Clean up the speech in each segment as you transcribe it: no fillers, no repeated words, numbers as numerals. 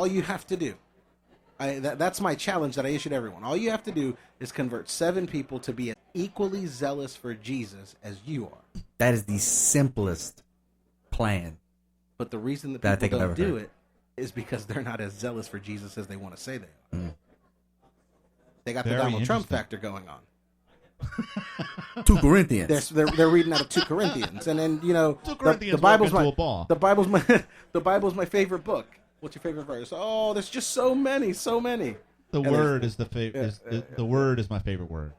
all you have to do, that's my challenge that I issued everyone. All you have to do is convert 7 people to be as equally zealous for Jesus as you are. That is the simplest plan. But the reason that people don't do it is because they're not as zealous for Jesus as they want to say they are. They got the Donald Trump factor going on. 2 Corinthians. They're reading out of 2 Corinthians, and then the Bible's my favorite book. What's your favorite verse? Oh, there's just so many. The word is the favorite. The word is my favorite word.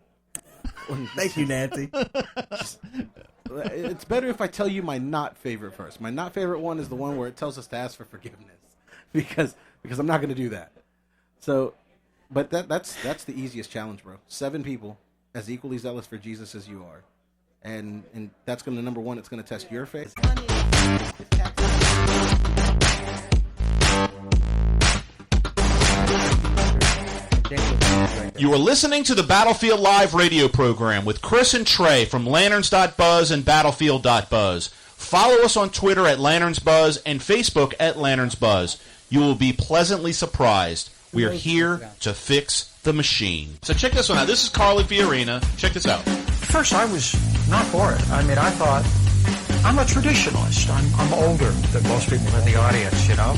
Thank you, Nancy. It's better if I tell you my not favorite verse. My not favorite one is the one where it tells us to ask for forgiveness, because I'm not going to do that. So, but that's the easiest challenge, bro. 7 people as equally zealous for Jesus as you are, and that's going to, number one, it's going to test your faith. You are listening to the Battlefield Live radio program with Chris and Trey from Lanterns.buzz and Battlefield.buzz. Follow us on Twitter at LanternsBuzz and Facebook at LanternsBuzz. You will be pleasantly surprised. We are here to fix the machine. So check this one out. This is Carly Fiorina. Check this out. First, I was not for it. I mean, I thought, I'm a traditionalist. I'm older than most people in the audience, you know.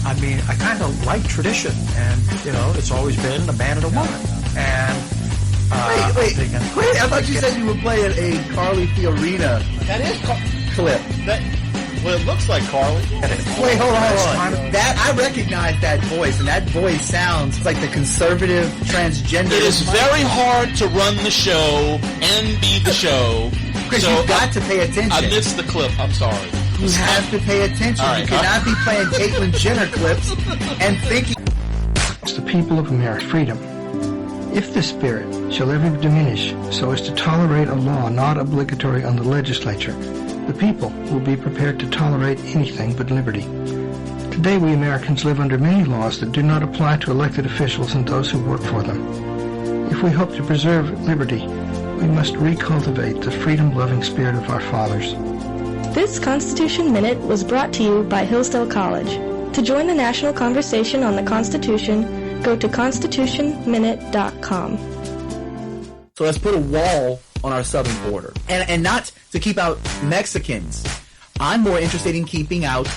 I mean, I kind of like tradition, and, you know, it's always been a man and a woman. And, wait, I thought you said you were playing a Carly Fiorina clip. Well, it looks like Carly. Wait, hold on. That, I recognize that voice, and that voice sounds like the conservative transgender. It is very hard to run the show and be the show. Because you've got to pay attention. I missed the clip. I'm sorry. You have to pay attention. Right, you cannot be playing Caitlyn Jenner clips and thinking. It's the people of America. Freedom. If the spirit shall ever diminish so as to tolerate a law not obligatory on the legislature, the people will be prepared to tolerate anything but liberty. Today we Americans live under many laws that do not apply to elected officials and those who work for them. If we hope to preserve liberty, we must recultivate the freedom-loving spirit of our fathers. This Constitution Minute was brought to you by Hillsdale College. To join the national conversation on the Constitution, go to constitutionminute.com. So let's put a wall on our southern border. And not to keep out Mexicans. I'm more interested in keeping out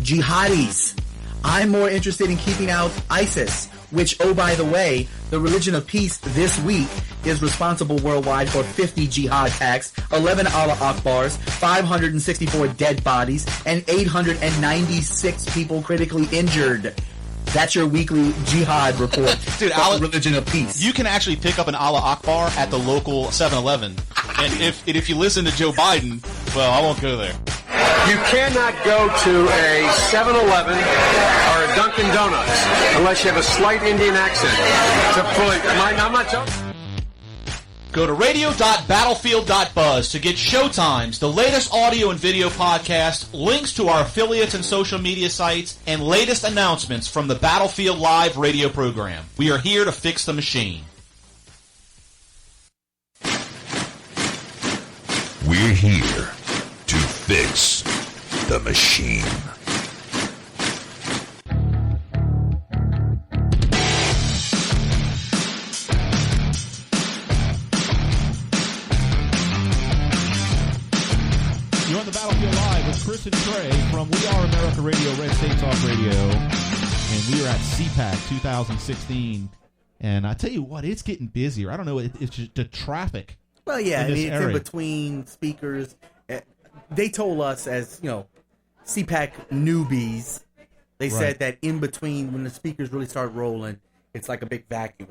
jihadis. I'm more interested in keeping out ISIS, which, oh, by the way, the Religion of Peace this week is responsible worldwide for 50 jihad attacks, 11 Allah Akbars, 564 dead bodies, and 896 people critically injured. That's your weekly jihad report. Dude, Religion of Peace. You can actually pick up an Allah Akbar at the local 7-Eleven. And if you listen to Joe Biden, well, I won't go there. You cannot go to a 7-Eleven or a Dunkin' Donuts unless you have a slight Indian accent. I'm not joking. Go to radio.battlefield.buzz to get showtimes, the latest audio and video podcast, links to our affiliates and social media sites, and latest announcements from the Battlefield Live radio program. We are here to fix the machine. We're here to fix the machine. You're on the Battlefield Live with Chris and Trey from We Are America Radio, Red State Talk Radio, and we are at CPAC 2016. And I tell you what, it's getting busier. I don't know, it's just the traffic. Well, yeah, it's in between speakers. They told us, as you know, CPAC newbies, they said that in between, when the speakers really start rolling, it's like a big vacuum.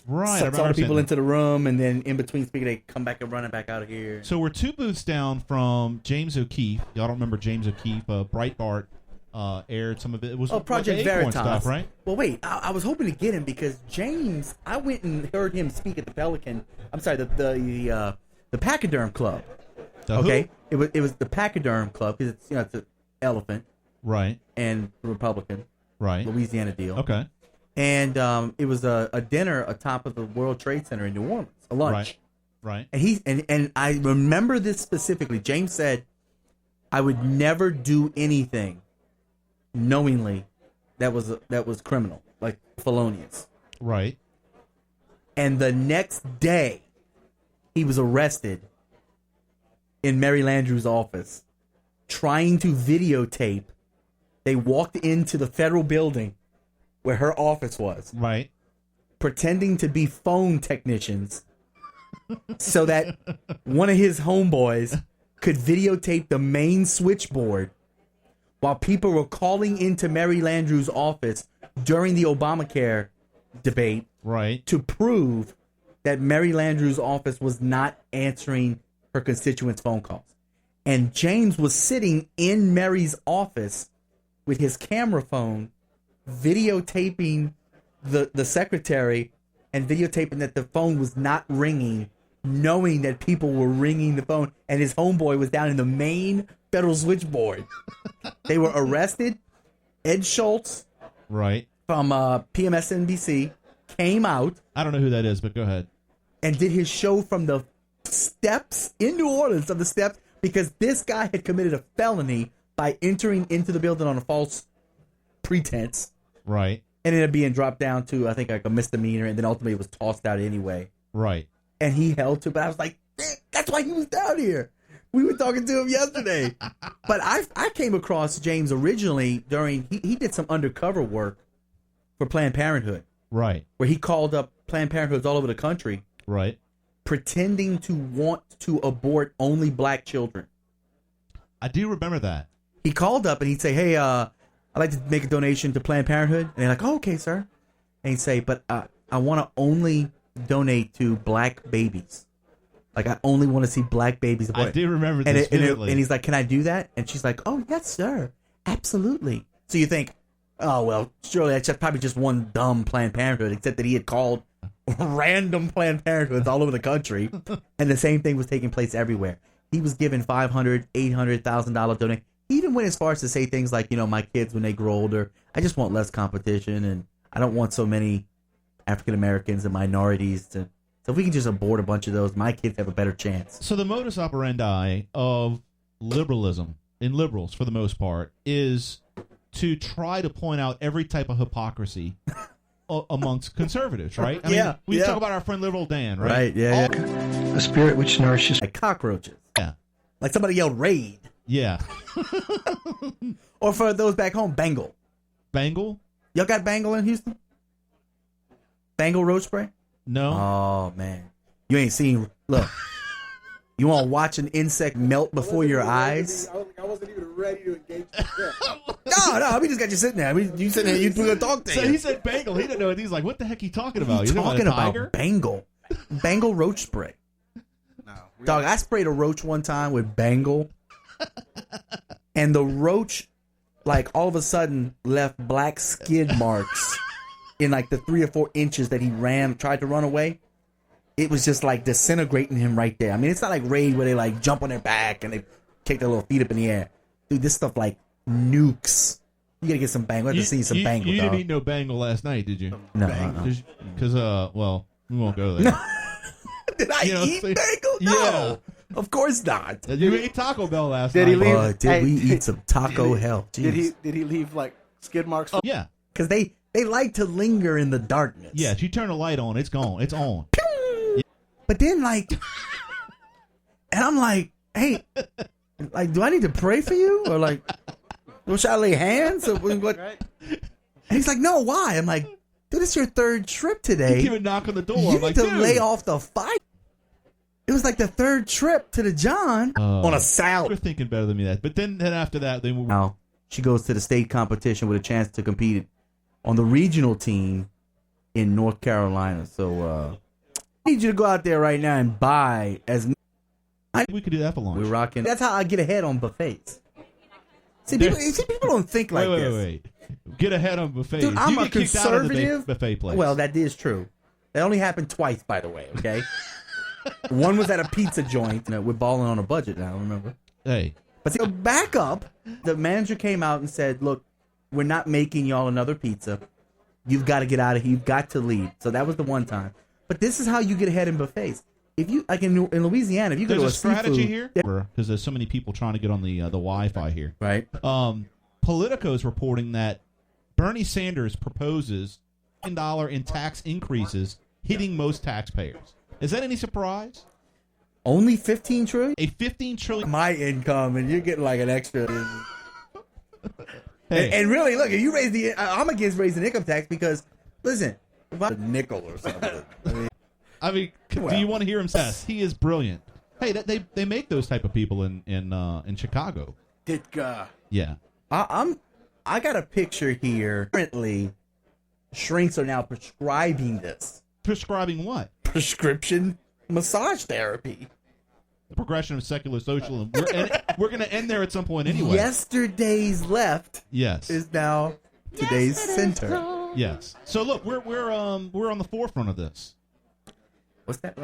Right. Sucks all the people into the room, and then in between speaker, they come back and running back out of here. So we're 2 booths down from James O'Keefe. Y'all don't remember James O'Keefe? Breitbart aired some of it. It was Project Veritas stuff, right? Well, wait, I was hoping to get him because James, I went and heard him speak at the Pelican. I'm sorry, the Pachyderm Club. Okay, it was the Pachyderm Club because it's it's an elephant, right, and the Republican, right, Louisiana deal. Okay, and it was a dinner atop of the World Trade Center in New Orleans, a lunch, right. And I remember this specifically. James said, "I would never do anything knowingly that was criminal, like felonious. Right. And the next day, he was arrested in Mary Landrieu's office, trying to videotape. They walked into the federal building where her office was. Right. Pretending to be phone technicians so that one of his homeboys could videotape the main switchboard while people were calling into Mary Landrieu's office during the Obamacare debate, right, to prove that Mary Landrieu's office was not answering her constituents' phone calls. And James was sitting in Mary's office with his camera phone, videotaping the secretary and videotaping that the phone was not ringing, knowing that people were ringing the phone, and his homeboy was down in the main federal switchboard. They were arrested. Ed Schultz, right, from PMSNBC, came out. I don't know who that is, but go ahead. And did his show from the steps in New Orleans, of the steps, because this guy had committed a felony by entering into the building on a false pretense. Right. And ended up being dropped down to, I think, like a misdemeanor, and then ultimately was tossed out anyway. Right. And he held to, but I was like, that's why he was down here. We were talking to him yesterday. But I came across James originally during, he did some undercover work for Planned Parenthood. Right. Where he called up Planned Parenthoods all over the country. Right. Pretending to want to abort only black children. I do remember that. He called up and he'd say, hey, I'd like to make a donation to Planned Parenthood. And they're like, oh, okay, sir. And he'd say, but I want to only donate to black babies. Like, I only want to see black babies aborted. I do remember this vividly. And he's like, can I do that? And she's like, oh, yes, sir. Absolutely. So you think, oh, well, surely that's probably just one dumb Planned Parenthood, except that he had called random Planned Parenthoods all over the country. And the same thing was taking place everywhere. He was given $500,000, $800,000 donation. He even went as far as to say things like, you know, my kids, when they grow older, I just want less competition, and I don't want so many African Americans and minorities to. So if we can just abort a bunch of those, my kids have a better chance. So the modus operandi of liberalism, in liberals for the most part, is to try to point out every type of hypocrisy amongst conservatives, right? I mean, we talk about our friend Liberal Dan, right? Right, yeah. A spirit which nourishes like cockroaches. Yeah. Like somebody yelled raid. Yeah. Or for those back home, Bangle. Bangle? Y'all got Bangle in Houston? Bangle roach spray? No. Oh, man. You ain't seen... Look. You want to watch an insect melt before your eyes? I wasn't even ready to engage. No, we just got you sitting there. You sitting there, we're going to talk to you. So he said Bangle. He didn't know it. He's like, what the heck are you talking about? He's talking about about Bangle. Bangle roach spray. Dog, I sprayed a roach one time with Bangle, and the roach, like, all of a sudden left black skid marks in, like, the 3 or 4 inches that he tried to run away. It was just, like, disintegrating him right there. I mean, it's not like Raid where they, like, jump on their back and they kick their little feet up in the air. Dude, this stuff, like, nukes. You gotta get some Bangle. I have to see some Bangle, You dog. didn't eat no Bangle last night, did you? No. Because, well, we won't go there. Did I eat Bangle? No. Yeah. Of course not. You ate Taco Bell last Did night. he leave? Did we eat some taco hell? Jeez. Did he leave like skid marks? Yeah. Because they like to linger in the darkness. Yeah, if you turn the light on, it's gone. It's on. But then, like, and I'm like, hey, like, do I need to pray for you? Or, like, should I lay hands? Or what? And he's like, no, why? I'm like, dude, it's your 3rd trip today. You give a knock on the door. You I'm need like, to dude. lay off the fight. It was like the 3rd trip to the John on a salad. You're thinking better than me that. But then after that, they were. Now, she goes to the state competition with a chance to compete on the regional team in North Carolina. So, I need you to go out there right now and buy as many. We could do that for lunch. We're rocking. That's how I get ahead on buffets. See, people don't think like this. Wait. Get ahead on buffets. Dude, I'm you a get kicked out of the conservative buffet place. Well, that is true. That only happened twice, by the way, okay? One was at a pizza joint. We're balling on a budget now, remember? Hey. But see, back up, the manager came out and said, look, we're not making y'all another pizza. You've got to get out of here. You've got to leave. So that was the one time. But this is how you get ahead in buffets. If you, like in Louisiana, if you go to a strategy seafood, here, because there's so many people trying to get on the Wi-Fi here. Right. Politico's reporting that Bernie Sanders proposes $10 in tax increases hitting most taxpayers. Is that any surprise? Only 15 trillion? A 15 trillion. My income, and you're getting like an extra. Hey. And really, look, if you raise I'm against raising income tax because, listen, if I a nickel or something. I mean, do you want to hear him say? He is brilliant. Hey, they make those type of people in Chicago. Ditka. Yeah. I got a picture here. Currently, shrinks are now prescribing this. Prescribing what? Prescription massage therapy. The progression of secular socialism. We're going to end there at some point anyway. Yesterday's left. Yes. Is now today's center. Yes. So look, we're on the forefront of this. What's that?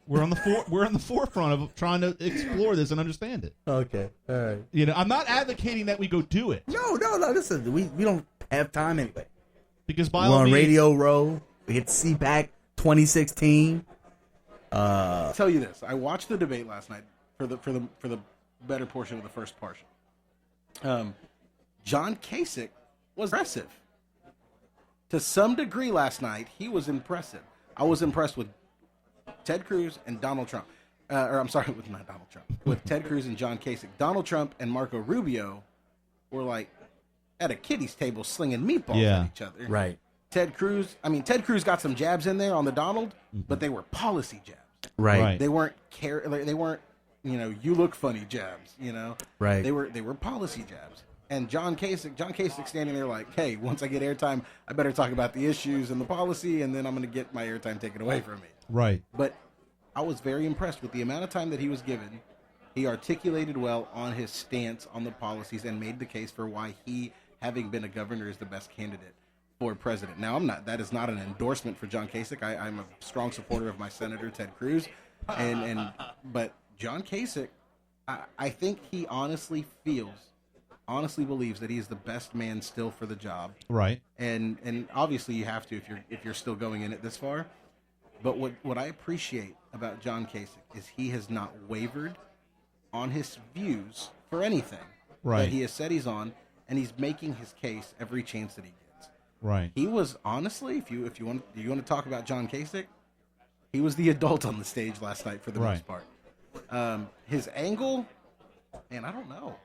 We're on the forefront of trying to explore this and understand it. Okay. All right. You know, I'm not advocating that we go do it. No. Listen, we don't have time anyway. Because by we're all on means, Radio Row. We hit CPAC 2016. I'll tell you this: I watched the debate last night for the better portion of the first portion. John Kasich was impressive to some degree last night. He was impressive. I was impressed with Ted Cruz and Donald Trump. Not Donald Trump. With Ted Cruz and John Kasich. Donald Trump and Marco Rubio were like at a kiddies table slinging meatballs at each other. Right. Ted Cruz got some jabs in there on the Donald, but they were policy jabs. Right. They weren't you look funny jabs, Right. They were policy jabs. And John Kasich standing there like, hey, once I get airtime, I better talk about the issues and the policy, and then I'm going to get my airtime taken away from me. Right. But I was very impressed with the amount of time that he was given. He articulated well on his stance on the policies and made the case for why he, having been a governor, is the best candidate for president. Now, that is not an endorsement for John Kasich. I'm a strong supporter of my senator, Ted Cruz. But John Kasich, I think he honestly believes that he is the best man still for the job. Right. And obviously you have to if you're still going in it this far. But what I appreciate about John Kasich is he has not wavered on his views for anything that he has said he's on, and he's making his case every chance that he gets. Right. He was honestly, if you want to talk about John Kasich, he was the adult on the stage last night for the most part. His angle, and I don't know.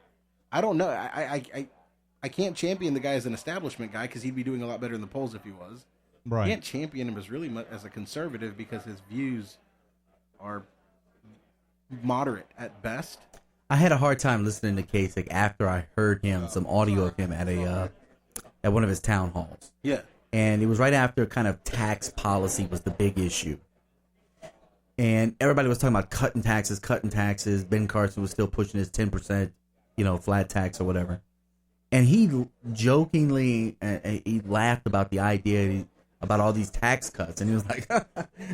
I can't champion the guy as an establishment guy because he'd be doing a lot better in the polls if he was. Right. I can't champion him as a conservative because his views are moderate at best. I had a hard time listening to Kasich after I heard some audio of him at one of his town halls. Yeah. And it was right after kind of tax policy was the big issue. And everybody was talking about cutting taxes. Ben Carson was still pushing his 10%, flat tax or whatever. And he jokingly, he laughed about the idea about all these tax cuts. And he was like,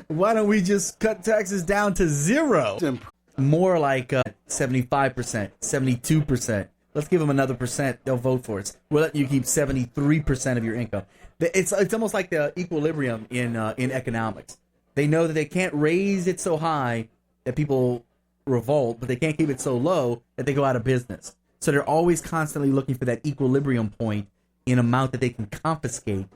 why don't we just cut taxes down to zero? More like 75%, 72%. Let's give them another percent. They'll vote for us. We'll let you keep 73% of your income. It's almost like the equilibrium in economics. They know that they can't raise it so high that people revolt, but they can't keep it so low that they go out of business. So they're always constantly looking for that equilibrium point in amount that they can confiscate,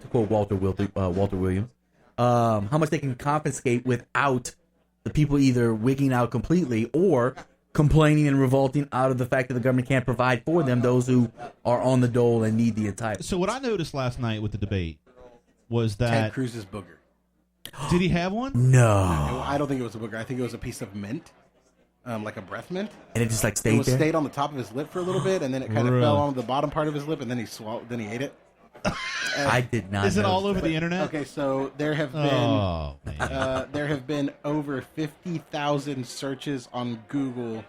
to quote Walter Williams, how much they can confiscate without the people either wigging out completely or complaining and revolting out of the fact that the government can't provide for them, those who are on the dole and need the entitlement. So what I noticed last night with the debate was that Ted Cruz's booger. Did he have one? No. I don't think it was a booger. I think it was a piece of mint, like a breath mint. And it just stayed there? Stayed on the top of his lip for a little bit, and then it kind of fell on the bottom part of his lip, and then he swallowed. Then he ate it. I did not. Is it all over the internet? Okay, so there have been over 50,000 searches on Google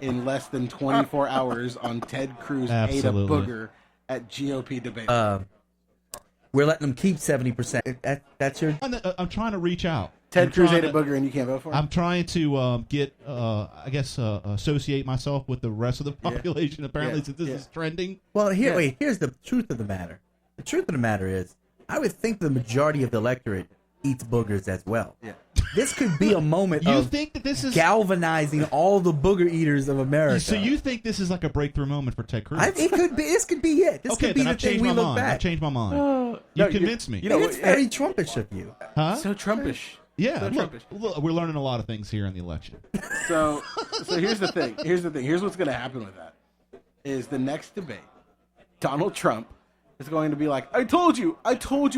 in less than 24 hours on Ted Cruz ate a booger at GOP debate. We're letting them keep 70%. That's your. I'm trying to reach out. Ted Cruz ate a booger and you can't vote for him? I'm trying to get, associate myself with the rest of the population, apparently, since this is trending. Well, here's the truth of the matter. The truth of the matter is, I would think the majority of the electorate eats boogers as well. Yeah. this could be a moment You of think that this is galvanizing all the booger eaters of America. So you think this is like a breakthrough moment for Ted Cruz? It could be. This could be it. This okay, could be then the I've thing changed we my look mind. back. I've changed my mind. No, You convinced me. You know, it's very Trumpish of you. Huh? So Trumpish. Yeah, So look, Trumpish. look, we're learning a lot of things here in the election. So here's the thing. Here's what's going to happen with that. Is the next debate, Donald Trump is going to be like, I told you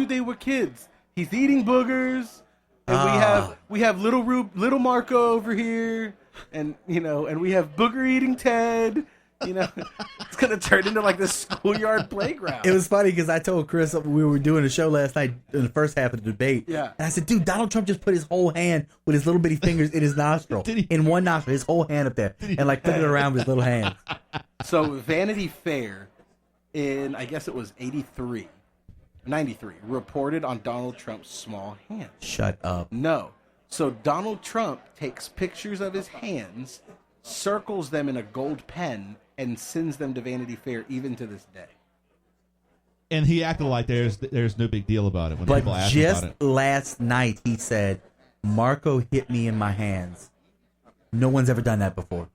they were kids. He's eating boogers, and we have little Marco over here, and and we have booger eating Ted. It's gonna turn into like this schoolyard playground. It was funny because I told Chris we were doing a show last night in the first half of the debate. Yeah. And I said, dude, Donald Trump just put his whole hand with his little bitty fingers in his nostril. Did he? In one nostril, his whole hand up there. And like flipping it around with his little hands. So Vanity Fair in, I guess it was 93, reported on Donald Trump's small hand. Shut up. No. So Donald Trump takes pictures of his hands, circles them in a gold pen, and sends them to Vanity Fair even to this day. And he acted like there's no big deal about it when But people asked him just about it. last night, he said, Marco hit me in my hands. No one's ever done that before.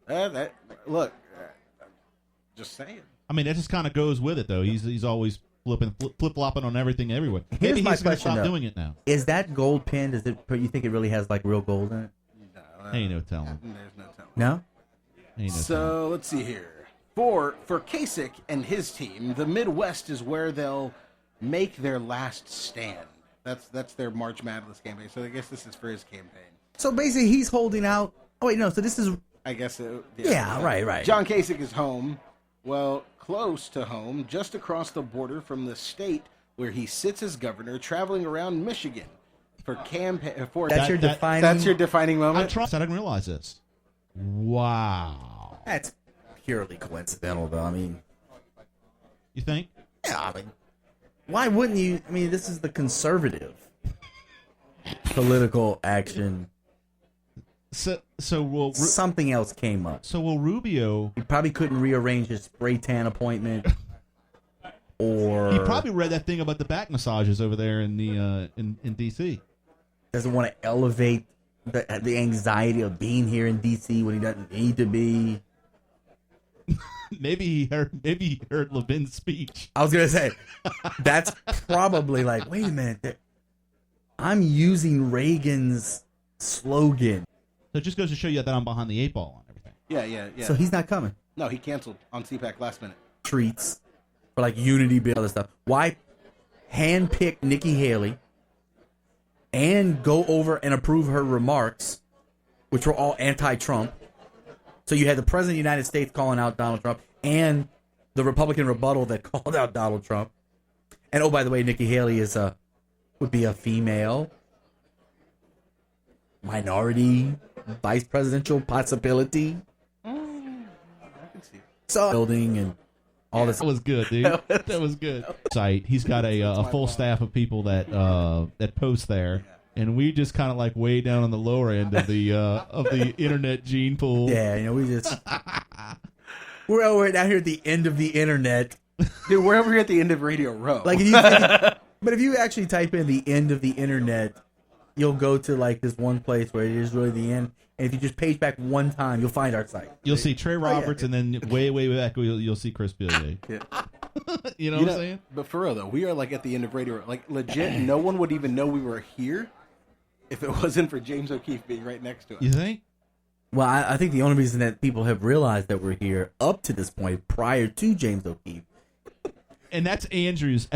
Just saying. I mean, that just kind of goes with it, though. He's always flip-flopping on everything everywhere. Here's Maybe my he's going to question, stop though. doing it now. Is that gold pen, you think it really has like real gold in it? Ain't no telling. There's no telling. No? Ain't no telling. So let's see here. For Kasich and his team, the Midwest is where they'll make their last stand. That's their March Madness campaign. So I guess this is for his campaign. So basically, he's holding out. Oh, wait, no. So this is. I guess. Yeah, right. John Kasich is home. Well, close to home, just across the border from the state where he sits as governor, traveling around Michigan for campaign. That's your defining moment. I didn't realize this. Wow. That's purely coincidental, though. I mean, you think? Yeah. I mean, why wouldn't you? I mean, this is the conservative political action. So will something else came up. So will Rubio? He probably couldn't rearrange his spray tan appointment, or he probably read that thing about the back massages over there in the in DC. Doesn't want to elevate the anxiety of being here in DC when he doesn't need to be. Maybe he heard Levin's speech. I was gonna say that's probably like, wait a minute, I'm using Reagan's slogan. So it just goes to show you that I'm behind the 8 ball on everything. Yeah. So he's not coming. No, he canceled on CPAC last minute. Treats for like Unity Bill and stuff. Why handpick Nikki Haley and go over and approve her remarks, which were all anti-Trump? So you had the President of the United States calling out Donald Trump and the Republican rebuttal that called out Donald Trump. And oh, by the way, Nikki Haley would be a female minority vice presidential possibility. I can see. So building and all this. That was good, dude. That was good. Site. He's got a full staff of people that post there. And we just kind of like way down on the lower end of the internet gene pool. Yeah, we just we're over down here at the end of the internet. Dude, we're over here at the end of Radio Row. Like, but if you actually type in the end of the internet, you'll go to like this one place where it is really the end. And if you just page back one time, you'll find our site. You'll see Trey Roberts, and then way back you'll see Chris Billier. Yeah. You know what I'm saying? But for real though, we are like at the end of Radio Row. Like legit, no one would even know we were here if it wasn't for James O'Keefe being right next to us. You think? Well, I think the only reason that people have realized that we're here up to this point, prior to James O'Keefe, and that's Andrews.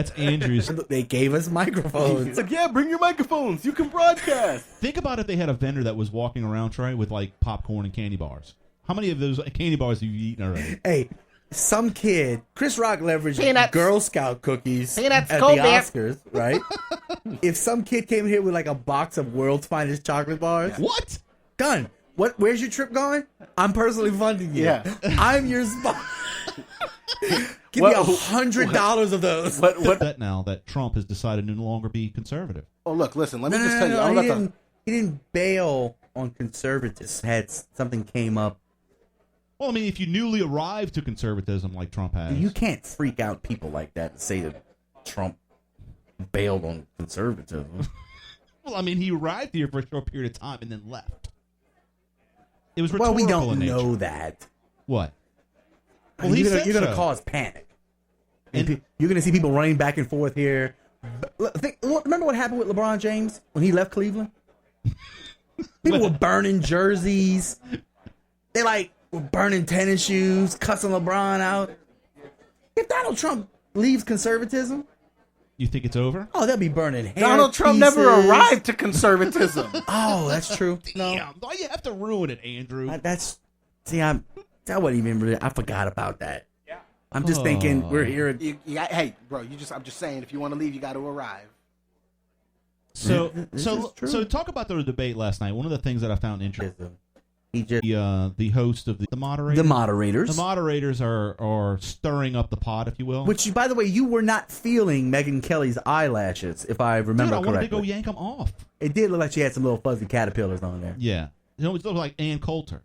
They gave us microphones. It's like, yeah, bring your microphones. You can broadcast. Think about if they had a vendor that was walking around, Trey, with like popcorn and candy bars. How many of those candy bars have you eaten already? Hey, some kid, Chris Rock leveraged Peanuts. Girl Scout cookies Peanuts, at the Colbert. Oscars, right? If some kid came here with like a box of World's Finest chocolate bars, what? Done. What? Where's your trip going? I'm personally funding you. Yeah. I'm your sponsor. Give me $100 of those. What that now that Trump has decided to no longer be conservative? Oh, look, listen. Let me just tell you. I'm about to... He didn't bail on conservatives. Something came up. Well, I mean, if you newly arrived to conservatism like Trump has, You can't freak out people like that and say that Trump bailed on conservatism. Well, I mean, he arrived here for a short period of time and then left. It was Well, rhetorical we don't in nature. know that. What? Well, Well, he you're said going to so. cause panic. And- You're going to see people running back and forth here. Remember what happened with LeBron James when he left Cleveland? People were burning jerseys. They were burning tennis shoes, cussing LeBron out. If Donald Trump leaves conservatism, You think it's over? oh, they'll be burning hair Donald Trump pieces. never arrived to conservatism. Oh, that's true. No, Damn, why you have to ruin it, Andrew? that wasn't even really. I forgot about that. I'm just thinking we're here. Hey, bro, I'm just saying, if you want to leave, you got to arrive. So, This is true. so talk about the debate last night. One of the things that I found interesting, He just the host of the moderators. the moderators. The moderators are stirring up the pot, if you will. Which, by the way, you were not feeling Megyn Kelly's eyelashes, if I remember Dude, I wanted correctly. to go yank them off. It did look like she had some little fuzzy caterpillars on there. Yeah, it looked like Ann Coulter.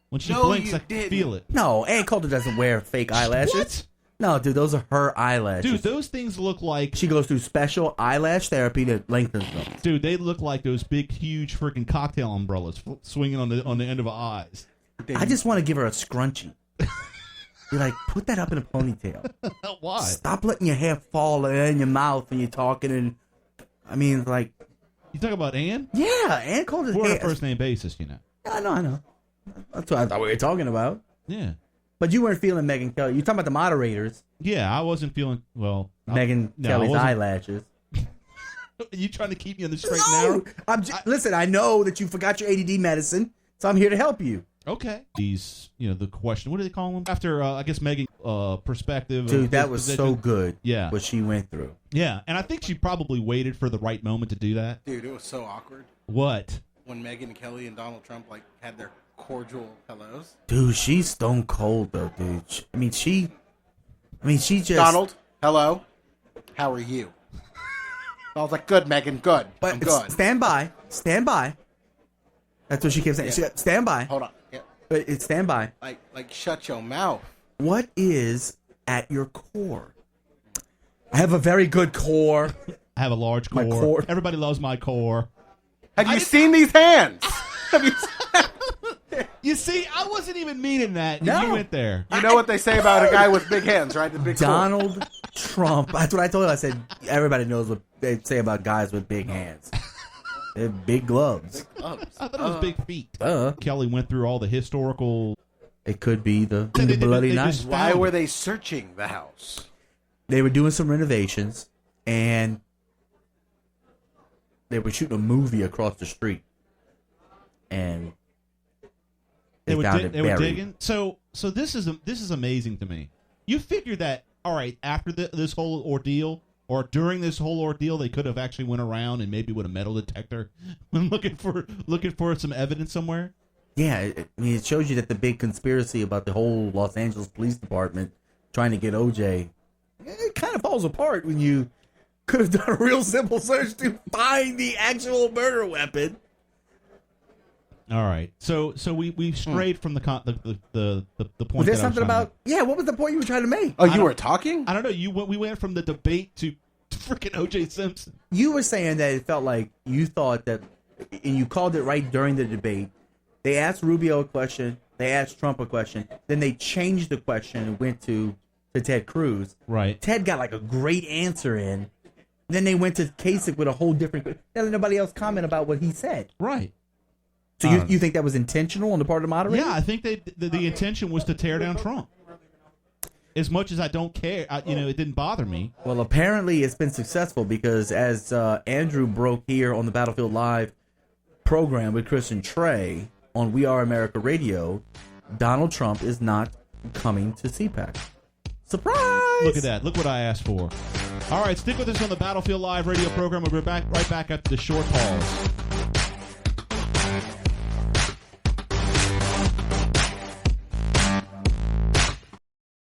When she No, blinks, you I can didn't. feel it. No, Ann Coulter doesn't wear fake eyelashes. What? No, dude, those are her eyelashes. Dude, those things look like. She goes through special eyelash therapy that lengthens them. Dude, they look like those big, huge freaking cocktail umbrellas swinging on the end of her eyes. I just want to give her a scrunchie. Be like, put that up in a ponytail. Why? Stop letting your hair fall in your mouth when you're talking. And I mean, like, You talking about Ann? yeah, Ann Coulter's We're on a hair. first name basis, you know. I know. That's what I thought we were talking about. Yeah. But you weren't feeling Megyn Kelly. You're talking about the moderators. Yeah, I wasn't feeling well. Megyn no, I Kelly's wasn't- eyelashes. Are you trying to keep me on the straight and narrow? Listen, I know that you forgot your ADD medicine, so I'm here to help you. Okay. These, the question. What do they call them? After, I guess, Megan perspective. of Dude, that his was position. so good. Yeah. What she went through. Yeah, and I think she probably waited for the right moment to do that. Dude, it was so awkward What? when Megyn Kelly and Donald Trump had their cordial hellos. Dude, she's stone cold though, dude. She just Donald, hello. How are you? I was like, good, Megyn, good. But I'm good. stand by. That's what she kept saying. Yeah. She said, stand by. Hold on. Yeah. But it's stand by. Like, shut your mouth. What is at your core? I have a very good core. I have a large core. My core. Everybody loves my core. Have you seen these hands? Have you? You see, I wasn't even meaning that. No. You went there. You know what they say about a guy with big hands, right? The big core. Donald Trump. That's what I told you. I said everybody knows what they say about guys with big hands. They're big gloves. I thought it was big feet. Uh-huh. Kelly went through all the historical. It could be the They bloody night. just Why found were it. they searching the house? They were doing some renovations, and they were shooting a movie across the street, and They were, found it they were buried. digging. So this is amazing to me. You figure that all right after this whole ordeal, or during this whole ordeal, they could have actually went around and maybe with a metal detector, looking for some evidence somewhere. Yeah, it shows you that the big conspiracy about the whole Los Angeles Police Department trying to get OJ, it kind of falls apart when you could have done a real simple search to find the actual murder weapon. All right, so we strayed from the point. Was there something about? Yeah, what was the point you were trying to make? Oh, you were talking? I don't know. We went from the debate to freaking O.J. Simpson. You were saying that it felt like you thought that, and you called it right during the debate. They asked Rubio a question, they asked Trump a question, then they changed the question and went to Ted Cruz. Right. Ted got like a great answer in. Then they went to Kasich with a whole different. They let nobody else comment about what he said. Right. So you think that was intentional on the part of the moderator? Yeah, I think the intention was to tear down Trump. As much as I don't care, it didn't bother me. Well, apparently it's been successful because as Andrew broke here on the Battlefield Live program with Chris and Trey on We Are America Radio, Donald Trump is not coming to CPAC. Surprise! Look at that. Look what I asked for. All right, stick with us on the Battlefield Live radio program. We'll be right back after the short pause.